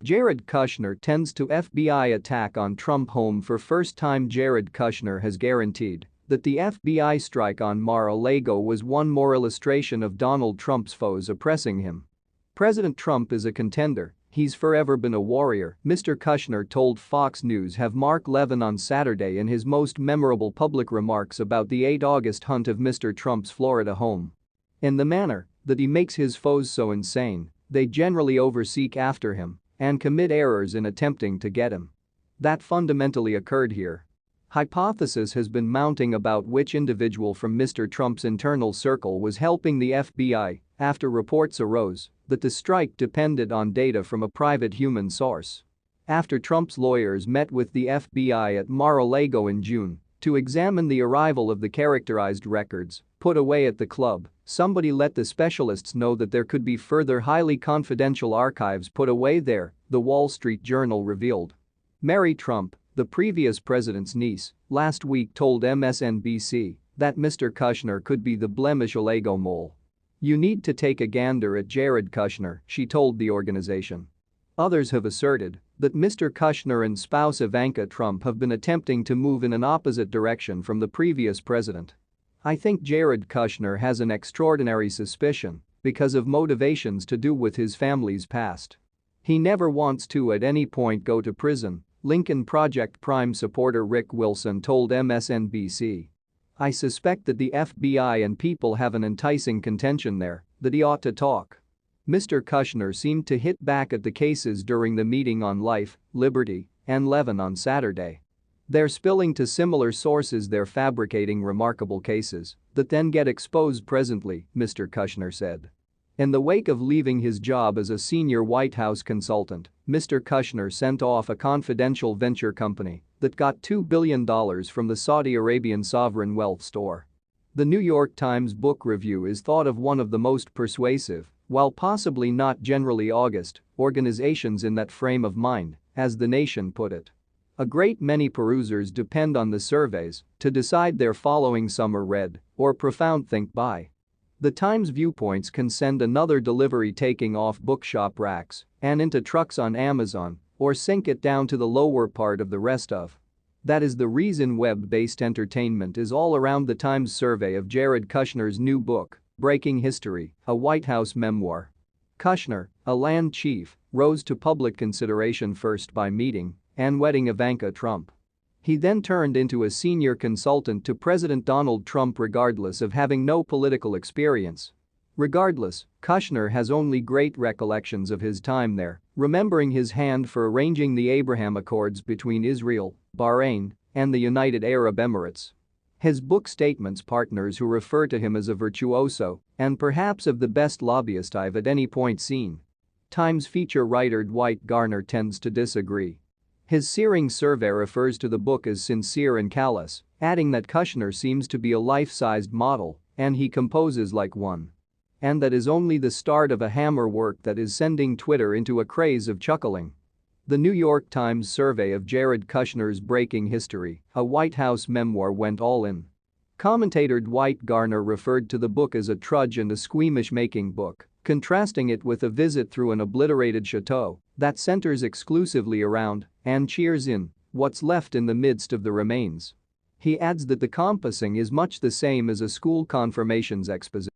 Jared Kushner tends to FBI attack on Trump home for first time. Jared Kushner has guaranteed that the FBI strike on Mar-a-Lago was one more illustration of Donald Trump's foes oppressing him. President Trump is a contender, he's forever been a warrior, Mr. Kushner told Fox News. Have Mark Levin on Saturday in his most memorable public remarks about the 8 August hunt of Mr. Trump's Florida home. In the manner that he makes his foes so insane, they generally overseek after him and commit errors in attempting to get him. That fundamentally occurred here. Hypothesis has been mounting about which individual from Mr. Trump's internal circle was helping the FBI after reports arose that the strike depended on data from a private human source. After Trump's lawyers met with the FBI at Mar-a-Lago in June to examine the arrival of the characterized records put away at the club, somebody let the specialists know that there could be further highly confidential archives put away there, the Wall Street Journal revealed. Mary Trump, the previous president's niece, last week told MSNBC that Mr. Kushner could be the Blemishlago mole. "You need to take a gander at Jared Kushner," she told the organization. Others have asserted that Mr. Kushner and spouse Ivanka Trump have been attempting to move in an opposite direction from the previous president. "I think Jared Kushner has an extraordinary suspicion because of motivations to do with his family's past. He never wants to at any point go to prison," Lincoln Project Prime supporter Rick Wilson told MSNBC. "I suspect that the FBI and people have an enticing contention there that he ought to talk." Mr. Kushner seemed to hit back at the cases during the meeting on Life, Liberty, and Levin on Saturday. "They're spilling to similar sources, they're fabricating remarkable cases that then get exposed presently," Mr. Kushner said. In the wake of leaving his job as a senior White House consultant, Mr. Kushner sent off a confidential venture company that got $2 billion from the Saudi Arabian sovereign wealth store. The New York Times book review is thought of one of the most persuasive, while possibly not generally august, organizations in that frame of mind, as The Nation put it. A great many perusers depend on the surveys to decide they're following some are read or profound think by. The Times viewpoints can send another delivery taking off bookshop racks and into trucks on Amazon or sink it down to the lower part of the rest of. That is the reason web-based entertainment is all around the Times survey of Jared Kushner's new book, Breaking History, a White House memoir. Kushner, a land chief, rose to public consideration first by meeting and wedding Ivanka Trump. He then turned into a senior consultant to President Donald Trump regardless of having no political experience. Regardless, Kushner has only great recollections of his time there, remembering his hand for arranging the Abraham Accords between Israel, Bahrain, and the United Arab Emirates. His book statements partners who refer to him as a virtuoso and perhaps of the best lobbyist I've at any point seen. Times feature writer Dwight Garner tends to disagree. His searing survey refers to the book as sincere and callous, adding that Kushner seems to be a life-sized model and he composes like one. And that is only the start of a hammer work that is sending Twitter into a craze of chuckling. The New York Times survey of Jared Kushner's Breaking History, a White House memoir, went all in. Commentator Dwight Garner referred to the book as a trudge and a squeamish-making book, contrasting it with a visit through an obliterated chateau that centers exclusively around and cheers in what's left in the midst of the remains. He adds that the compassing is much the same as a school confirmations exposition.